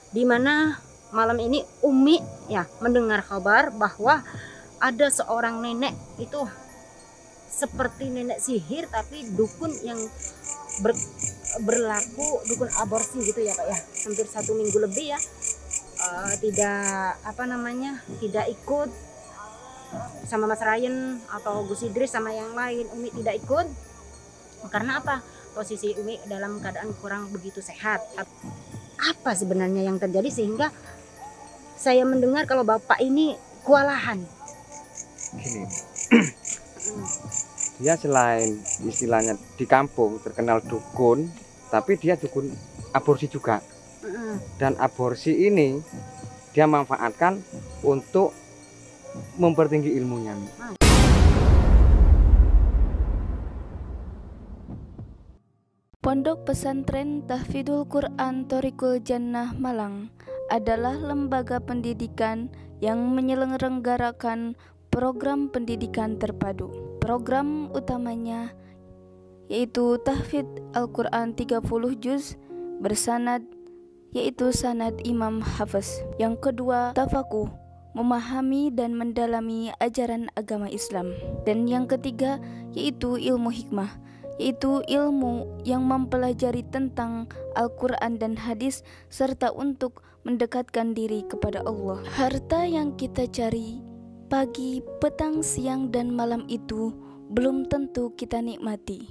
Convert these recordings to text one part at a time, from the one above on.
di mana malam ini Umi ya mendengar kabar bahwa ada seorang nenek itu seperti nenek sihir tapi dukun yang berlaku dukun aborsi gitu ya Pak ya, hampir 1 minggu lebih ya. Tidak tidak ikut sama Mas Ryan atau Gus Idris sama yang lain. Umi tidak ikut karena apa? Posisi Umi dalam keadaan kurang begitu sehat. Apa sebenarnya yang terjadi sehingga saya mendengar kalau Bapak ini kewalahan? Gini, dia selain istilahnya di kampung terkenal dukun, tapi dia dukun aborsi juga. Dan aborsi ini dia manfaatkan untuk mempertinggi ilmunya. Pondok Pesantren Tahfidzul Quran Thoriqul Jannah Malang adalah lembaga pendidikan yang menyelenggarakan program pendidikan terpadu. Program utamanya yaitu tahfidz Al-Quran 30 juz bersanad, yaitu sanad Imam Hafiz. Yang kedua, tafakuh, memahami dan mendalami ajaran agama Islam. Dan yang ketiga yaitu ilmu hikmah, yaitu ilmu yang mempelajari tentang Al-Quran dan hadis serta untuk mendekatkan diri kepada Allah. Harta yang kita cari pagi, petang, siang, dan malam itu belum tentu kita nikmati.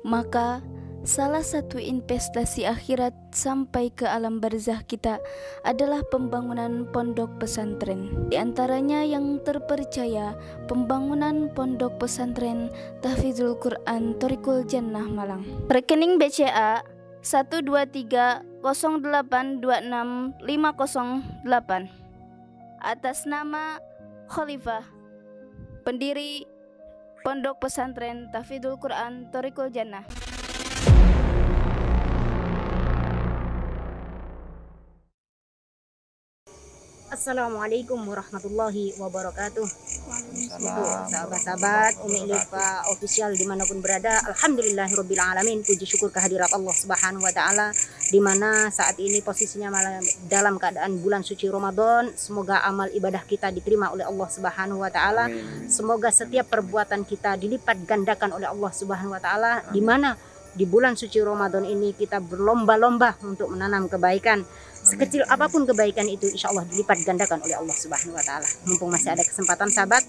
Maka salah satu investasi akhirat sampai ke alam barzah kita adalah pembangunan pondok pesantren. Di antaranya yang terpercaya pembangunan pondok pesantren Tahfidzul Quran Thoriqul Jannah Malang. Rekening BCA 12308265508 atas nama Khalifah, pendiri Pondok Pesantren Tahfidzul Quran Thoriqul Jannah. Assalamualaikum warahmatullahi wabarakatuh. Untuk sahabat-sahabat Umi Lifa official dimanapun berada, alhamdulillahirobbilalamin, puji syukur kehadirat Allah Subhanahu wa taala, dimana saat ini posisinya malam dalam keadaan bulan suci Ramadan. Semoga amal ibadah kita diterima oleh Allah Subhanahu wa taala. Semoga setiap perbuatan kita dilipat gandakan oleh Allah Subhanahu wa taala, dimana di bulan suci Ramadan ini kita berlomba-lomba untuk menanam kebaikan. Sekecil apapun kebaikan itu insya Allah dilipat gandakan oleh Allah Subhanahu wa taala. Mumpung masih ada kesempatan sahabat,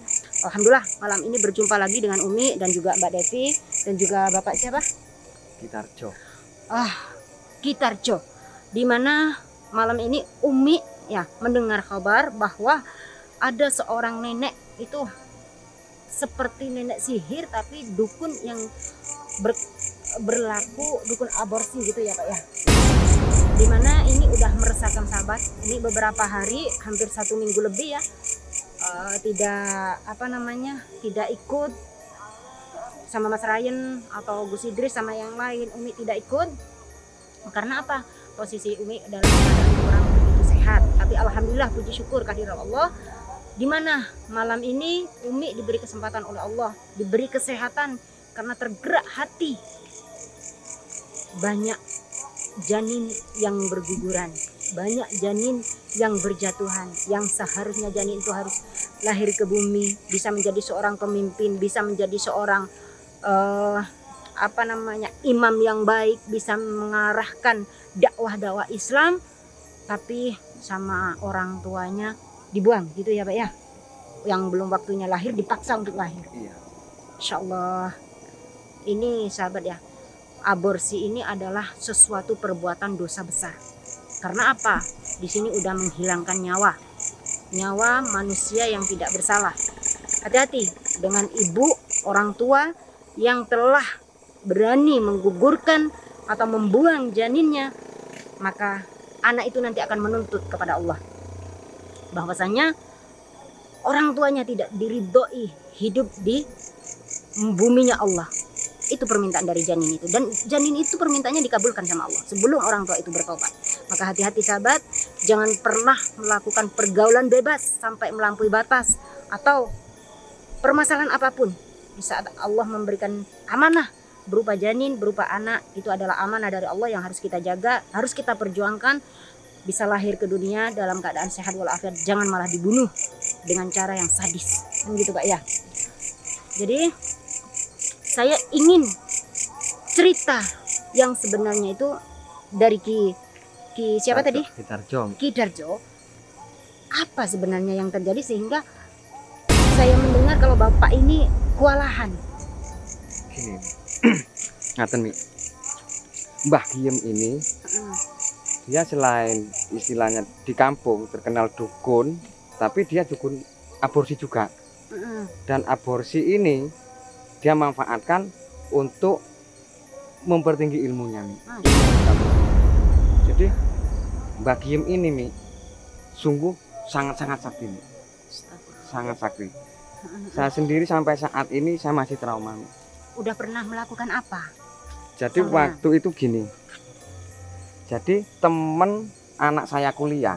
alhamdulillah malam ini berjumpa lagi dengan Umi dan juga Mbak Devi dan juga Bapak siapa? Kitarjo. Kitarjo. Di mana malam ini Umi ya mendengar kabar bahwa ada seorang nenek itu seperti nenek sihir tapi dukun yang berlaku dukun aborsi gitu ya Pak ya. Dimana ini udah meresahkan sahabat. Ini beberapa hari, hampir 1 minggu lebih ya, tidak ikut sama Mas Ryan atau Gus Idris sama yang lain. Umi tidak ikut karena apa? Posisi Umi dalam keadaan kurang begitu sehat. Tapi alhamdulillah puji syukur kehadirat Allah, dimana malam ini Umi diberi kesempatan oleh Allah, diberi kesehatan karena tergerak hati. Banyak janin yang berguguran, banyak janin yang berjatuhan, yang seharusnya janin itu harus lahir ke bumi, bisa menjadi seorang pemimpin, bisa menjadi seorang imam yang baik, bisa mengarahkan dakwah Islam, tapi sama orang tuanya dibuang gitu ya Pak ya, yang belum waktunya lahir dipaksa untuk lahir. Insya Allah ini sahabat ya, aborsi ini adalah sesuatu perbuatan dosa besar. Karena apa? Di sini udah menghilangkan nyawa manusia yang tidak bersalah. Hati-hati dengan ibu, orang tua yang telah berani menggugurkan atau membuang janinnya, maka anak itu nanti akan menuntut kepada Allah bahwasanya orang tuanya tidak diridhoi hidup di buminya Allah. Itu permintaan dari janin itu, dan janin itu permintaannya dikabulkan sama Allah sebelum orang tua itu bertobat. Maka hati-hati sahabat, jangan pernah melakukan pergaulan bebas sampai melampaui batas atau permasalahan apapun. Di saat Allah memberikan amanah berupa janin, berupa anak, itu adalah amanah dari Allah yang harus kita jaga, harus kita perjuangkan bisa lahir ke dunia dalam keadaan sehat walafiat, jangan malah dibunuh dengan cara yang sadis, kan gitu Pak ya. Jadi saya ingin cerita yang sebenarnya itu dari Ki siapa tadi? Ki Darjo. Apa sebenarnya yang terjadi sehingga saya mendengar kalau Bapak ini kewalahan? Gini, ngaten Mi, Mbah Giem ini dia selain istilahnya di kampung terkenal dukun, tapi dia dukun aborsi juga. Dan aborsi ini dia manfaatkan untuk mempertinggi ilmunya Mi. Jadi Mbah Giem ini Mi sungguh sangat-sangat sakti Mi. Sangat sakti. Saya sendiri sampai saat ini saya masih trauma Mi. Udah pernah melakukan apa? Jadi waktu itu gini. Jadi temen anak saya kuliah,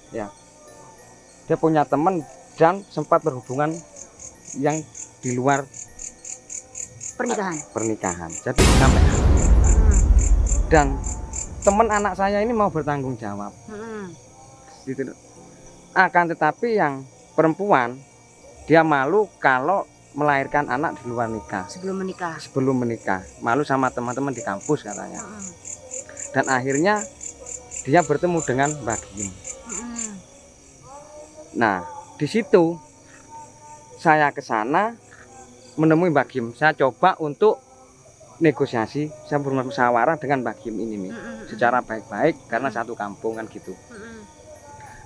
ya, dia punya temen dan sempat berhubungan yang di luar pernikahan. Jadi sampai dan temen anak saya ini mau bertanggung jawab, gitu. Akan tetapi yang perempuan dia malu kalau melahirkan anak di luar nikah. Sebelum menikah, malu sama teman-teman di kampus katanya. Dan akhirnya dia bertemu dengan Mbah Giem. Nah, di situ saya ke sana menemui Mbah Giem. Saya coba untuk negosiasi, saya bermusyawarah dengan Mbah Giem ini nih, secara baik-baik karena satu kampung kan gitu.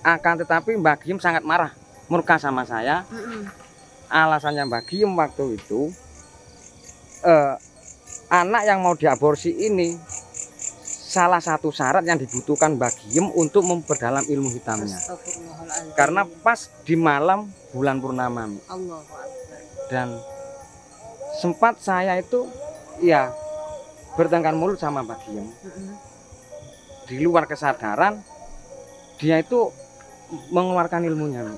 Akan tetapi Mbah Giem sangat marah, murka sama saya. Alasannya Mbah Giem waktu itu anak yang mau diaborsi ini salah satu syarat yang dibutuhkan Mbah Giem untuk memperdalam ilmu hitamnya. Karena pas di malam bulan purnama. Dan sempat saya itu ya bertengkar mulut sama Mbah Giem. Di luar kesadaran dia itu mengeluarkan ilmunya Mi.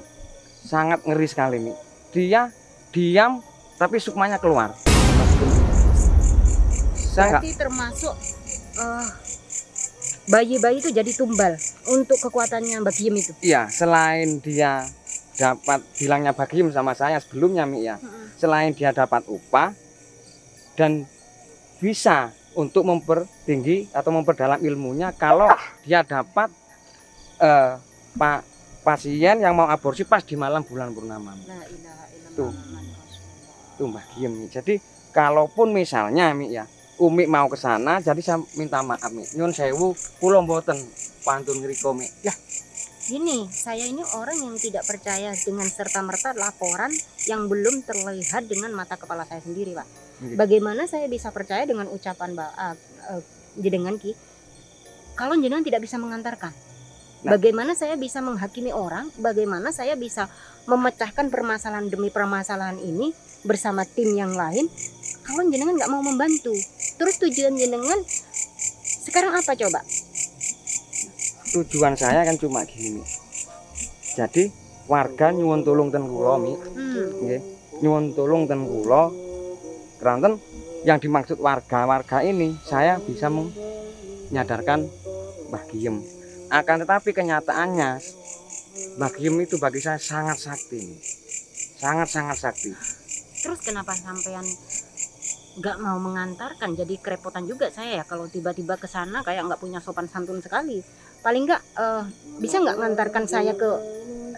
Sangat ngeri sekali Mi. Dia diam tapi sukmanya keluar. Berarti termasuk bayi-bayi itu jadi tumbal untuk kekuatannya Mbah Giem itu. Iya, selain dia dapat, bilangnya Mbah Giem sama saya sebelumnya Mi ya, selain dia dapat upah dan bisa untuk mempertinggi atau memperdalam ilmunya kalau dia dapat pasien yang mau aborsi pas di malam bulan purnama. Tuh Mbah Giem Mi. Jadi kalaupun misalnya Mi ya, Umi mau ke sana, jadi saya minta maaf Mi. Nyun sewu, kula mboten pantun ngriko Mi. Ya, gini, saya ini orang yang tidak percaya dengan serta-merta laporan yang belum terlihat dengan mata kepala saya sendiri, Pak. Bagaimana saya bisa percaya dengan ucapan jenengan Ki? Kalau jenengan tidak bisa mengantarkan. Bagaimana saya bisa menghakimi orang? Bagaimana saya bisa memecahkan permasalahan demi permasalahan ini bersama tim yang lain? Kalau jenengan nggak mau membantu, terus tujuan jenengan sekarang apa coba? Tujuan saya kan cuma gini. Jadi warga nyuwun tulung ten kula Mi. Nggih. Nyuwun tulung ten kula. Keranten yang dimaksud warga ini saya bisa menyadarkan Mbah Giem. Akan tetapi kenyataannya Mbah Giem itu bagi saya sangat sakti. Sangat-sangat sakti. Terus kenapa sampean nggak mau mengantarkan? Jadi kerepotan juga saya ya kalau tiba-tiba ke sana kayak nggak punya sopan santun sekali. Paling nggak bisa nggak ngantarkan saya ke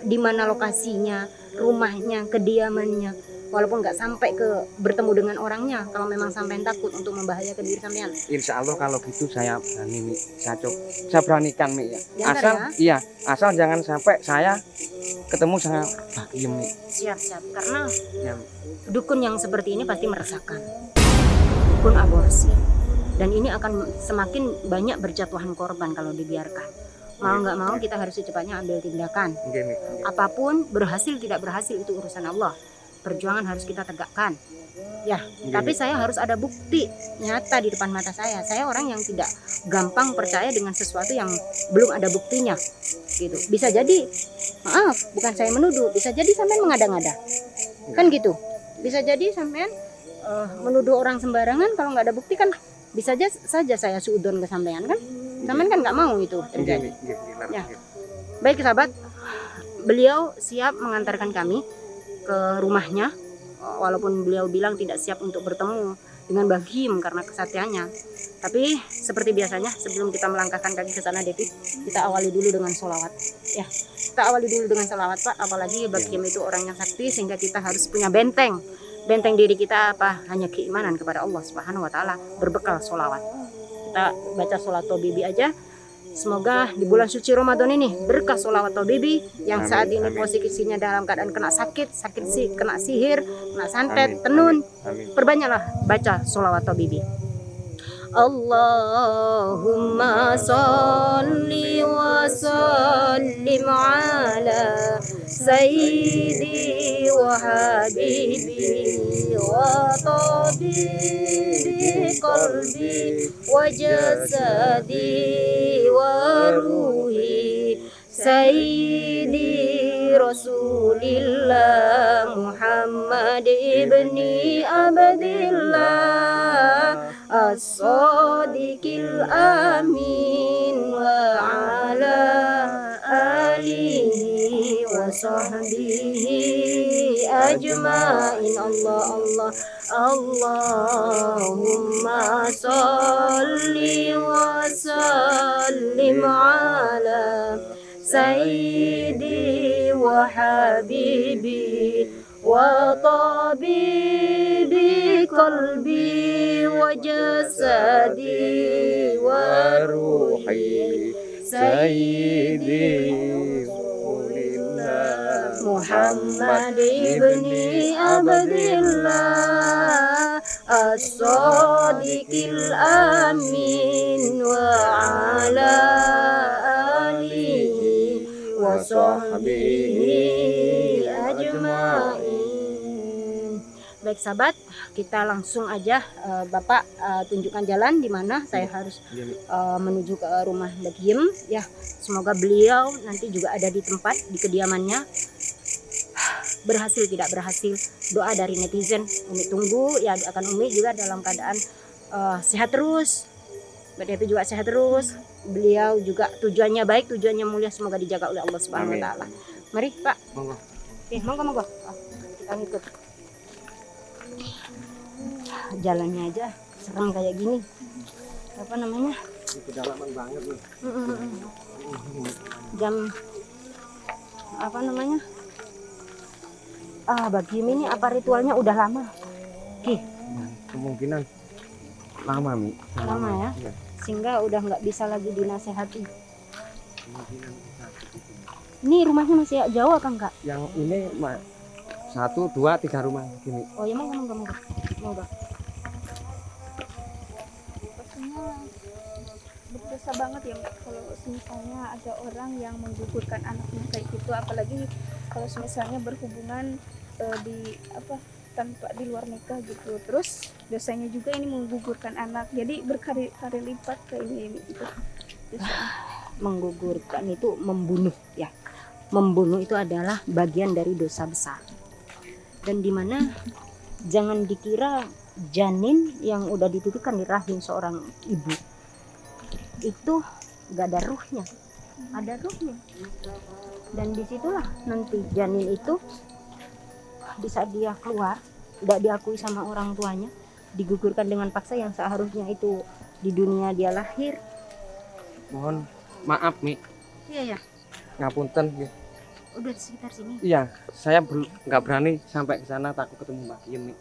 di mana lokasinya, rumahnya, kediamannya, walaupun nggak sampai ke bertemu dengan orangnya. Kalau memang sampean takut untuk membahayakan diri sampean. Insya Allah kalau gitu saya berani Mi. Saya beranikan Mi ya. Asal jangan sampai saya ketemu sama Mbah Giem Mi. Siap-siap, karena dukun yang seperti ini pasti meresahkan. Dukun aborsi. Dan ini akan semakin banyak berjatuhan korban kalau dibiarkan. Mau nggak mau kita harus secepatnya ambil tindakan. Apapun berhasil tidak berhasil itu urusan Allah. Perjuangan harus kita tegakkan. Ya, tapi saya harus ada bukti nyata di depan mata saya. Saya orang yang tidak gampang percaya dengan sesuatu yang belum ada buktinya. Gitu. Bisa jadi, maaf, bukan saya menuduh, bisa jadi sampean mengada-ngada. Kan gitu. Bisa jadi sampean menuduh orang sembarangan kalau nggak ada bukti kan bisa saja saya suudon ke sampean kan. Taman kan nggak mau itu terjadi. Nggih. Ya. Baik sahabat, beliau siap mengantarkan kami ke rumahnya, walaupun beliau bilang tidak siap untuk bertemu dengan Bagim karena kesaktiannya. Tapi seperti biasanya sebelum kita melangkahkan kaki ke sana Devi, kita awali dulu dengan sholawat. Ya, kita awali dulu dengan sholawat Pak. Apalagi Bagim itu orang yang sakti sehingga kita harus punya benteng. Benteng diri kita apa? Hanya keimanan kepada Allah Subhanahu Wa Taala berbekal sholawat. Kita baca sholat Tobibi aja. Semoga di bulan suci Ramadan ini berkah sholawat Tobibi yang saat ini posisinya dalam keadaan kena sakit, kena sihir, kena santet, tenun. Perbanyaklah baca sholawat Tobibi. Allahumma salli wa sallim ala sayyidi wa habibi wa tabibi qalbi wa jasadi wa ruhi sayyidi rasulillah Muhammad ibni Abdillah as-sadiqil amin wa ala alihi wa sahbihi ajma'in. Allah Allahumma salli wa sallim ala sayyidi wa habibi wa tabibi qalbi wa jasadi wa ruhi sayyidi Muhammad ibni Abdillah as-sadiqil amin wa ala alihi wa sahbihi ajma'in. Baik sahabat, kita langsung aja Bapak tunjukkan jalan di mana saya harus menuju ke rumah Bagim ya. Semoga beliau nanti juga ada di tempat di kediamannya. Berhasil tidak berhasil, doa dari netizen Umi tunggu ya, doakan Umi juga dalam keadaan sehat terus, Mbak Devi juga sehat terus, beliau juga tujuannya baik, tujuannya mulia, semoga dijaga oleh Allah Subhanahu Wa Taala. Mari Pak, monggo. Oke, monggo. Kita ngikut. Jalannya aja serem kayak gini, apa namanya? Kedalaman banget nih. Jam apa namanya? Bagim ini apa ritualnya udah lama? Oke. Kemungkinan lama Mi. Lama ya? Ya. Sehingga udah nggak bisa lagi dinasehati. Ini rumahnya masih jauh apa enggak? Yang ini 1, 2, 3 rumah gini. Oh ya monggo. Pastinya berdosa banget ya kalau misalnya ada orang yang menggugurkan anaknya kayak gitu, apalagi kalau misalnya berhubungan tanpa di luar nikah gitu. Terus dosanya juga ini menggugurkan anak, jadi berkali-kali lipat kayak ini gitu. Menggugurkan itu membunuh ya. Membunuh itu adalah bagian dari dosa besar. Dan dimana jangan dikira janin yang udah dititipkan di rahim seorang ibu itu gak ada ruhnya, ada ruhnya. Dan disitulah nanti janin itu bisa dia keluar, tidak diakui sama orang tuanya, digugurkan dengan paksa yang seharusnya itu di dunia dia lahir. Mohon maaf Mi. Iya ya. Ngapunten ya. Udah di sekitar sini. Iya, saya nggak berani sampai ke sana, takut ketemu Bagim Mi.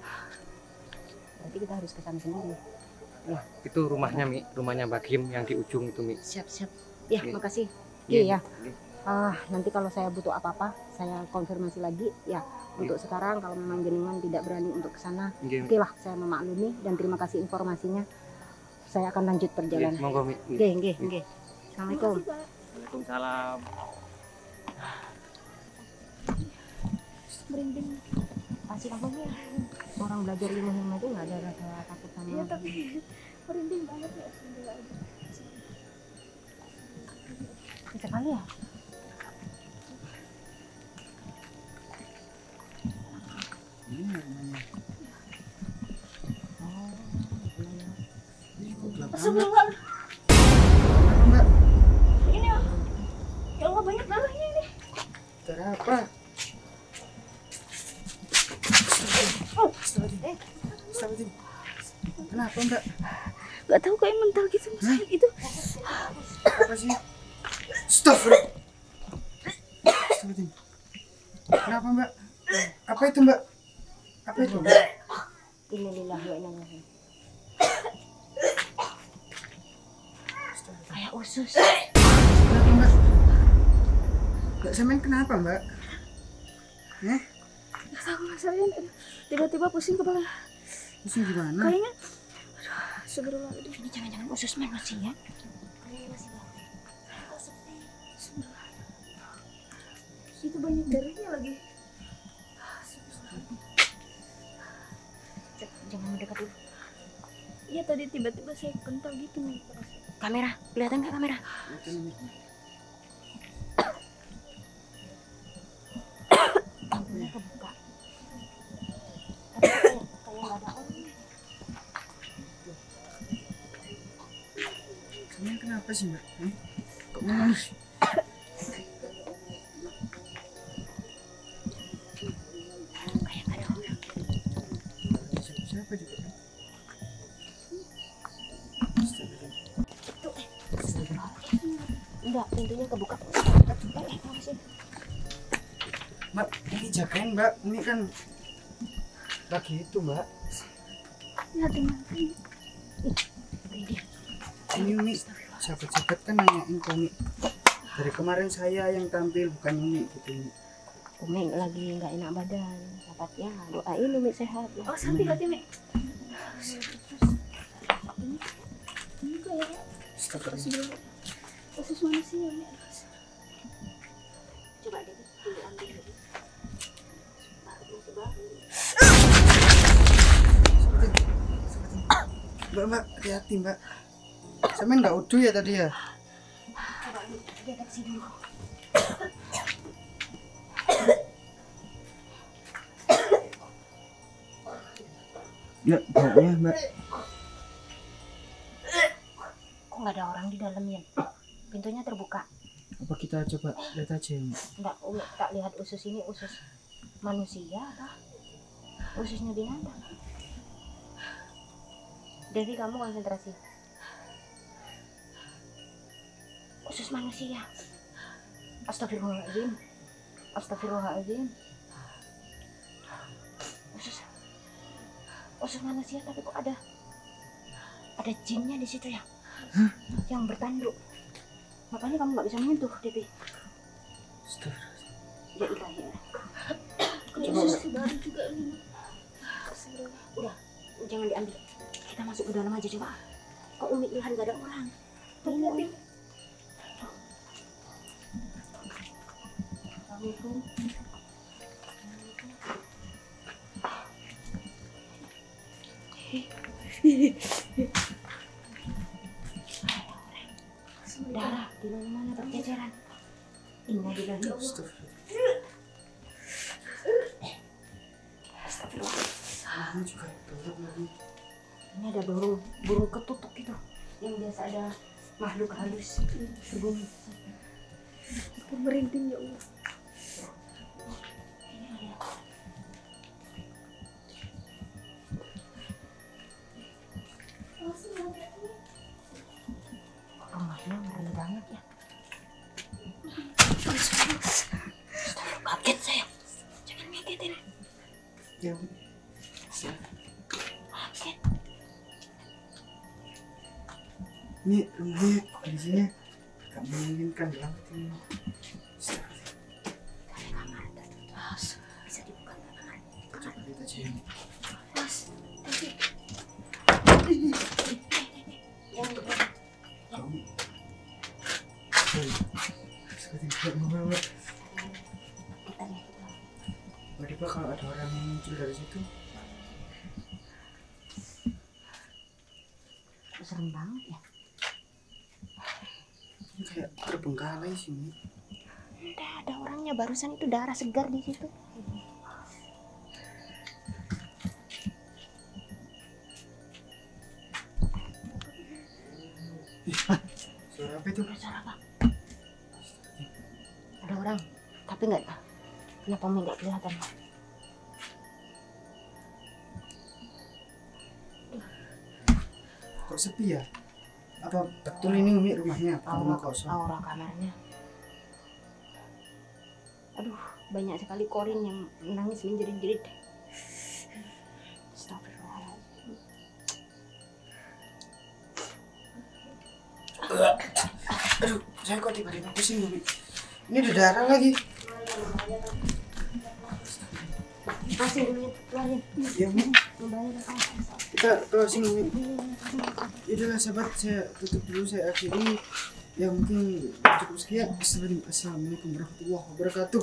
Berarti kita harus ke sana sendiri. Wah, itu rumahnya Mi, rumahnya Bagim yang di ujung itu Mi. Siap. Ya, Oke. makasih. Iya. Iya. Nanti kalau saya butuh apa-apa, saya konfirmasi lagi ya. Untuk sekarang kalau memang jenengan tidak berani untuk ke sana, oke lah, saya memaklumi dan terima kasih informasinya. Saya akan lanjut perjalanan. Monggo Mi. Nggih. Assalamualaikum. Waalaikumsalam. Merinding. Pasti apa ya? Orang belajar ilmu itu nggak ada rasa takut sama. Iya, tapi merinding banget ya. Bisa kali ya? Suara apa? Astagfirullahaladzim. Kenapa Mbak? Gak tahu kayak mental gitu masalah itu. Apa sih? Astagfirullahaladzim. Kenapa Mbak? Apa itu Mbak? Apa itu? Innalillahi wa inna ilaihi raji'un. Kayak usus. Kenapa Mbak? Mbak Samen kenapa Mbak? Gak tahu masalahnya. Tiba-tiba pusing kepala. Pusing gimana? Kayaknya Astagfirullahaladzim. Ini jangan-jangan usus manusia. Itu banyak darahnya lagi. Jangan mendekat dulu. Iya tadi tiba-tiba saya kental gitu nih. Kamera, kelihatan nggak kamera? Pintunya kebuka. Tapi kayak nggak ada orang. Samen kenapa sih Mbak? Kok menangis? Kayak nggak ada orang. Siapa juga kan? Enggak, pintunya kebuka. Mbak, ini jagain Mbak. Ini kan lagi itu Mbak. Ya teman-teman. Ini Umi, sahabat-sahabat kan nanyain ke Umi. Dari kemarin saya yang tampil, bukan Umi gitu Umi. Umi lagi nggak enak badan. Dapatnya doain Umi sehat. Ya. Oh sampai hati nih. Ini kayak Astagfirullah. usus manusia nih. Coba deh, dulu ambil lagi. Mbak, hati-hati Mbak. Samen nggak udu ya tadi ya? Coba lu deteksi dulu. Ya, baunya Mbak. Kok nggak ada orang di dalam ya? Pintunya terbuka. Apa kita coba lihat aja Mbak? Enggak, Umi tak lihat usus ini usus manusia apa? Ususnya binatang. Devi, kamu konsentrasi. Usus manusia. Astagfirullahaladzim. Astagfirullahaladzim. Usus manusia, tapi kok ada jinnya di situ ya? Yang bertanduk. Makanya kamu nggak bisa menyentuh, Devi. Ya ilahi. Kayak usus baru juga ini. Udah, jangan diambil. Kita masuk ke dalam aja coba. Kok Umi lihat gak ada orang? Ini Umi. Assalamualaikum. Darah di mana-mana berceceran. Innalillahi. Astagfirullah. Ini juga gelap lagi. Ini ada burung ketutuk itu yang biasa ada makhluk halus berbunyi. Aku merinding ya Allah. Ini ada. Rumahnya ngeri banget ya. Kaget saya. Jangan ngagetin. Ya, Kaget. ini rumahnya kondisinya gak menginginkan banget ini. Dari kamar tertutup. Bisa dibuka nggak kamar? Coba lihat aja ini. Mas, jangan dibuka. Kamu. Seperti tidak mau Mbak. Kita lihat itu. Tiba-tiba kalau ada orang yang muncul dari situ, Serem banget ya. ini kayak terbengkalai sih Umi. Tidak ada orangnya, barusan itu darah segar di situ. Suara apa itu? Ada suara apa? Ada orang, tapi nggak Ya Umi nggak kelihatan. Kok sepi ya? Apa betul ini Umi rumahnya? Rumah kosong. Aura kamarnya. Aduh, banyak sekali korin yang nangis menjerit-jerit. Astagfirullahaladzim. Aduh, saya kok tiba-tiba pusing Umi. Ini ada darah lagi. Kasih dulu, keluarin. Ya Umi, Membayar apa? kita closing Umi. Itulah sahabat, saya tutup dulu, saya akhiri. Ya mungkin cukup sekian. Assalamualaikum warahmatullahi wabarakatuh.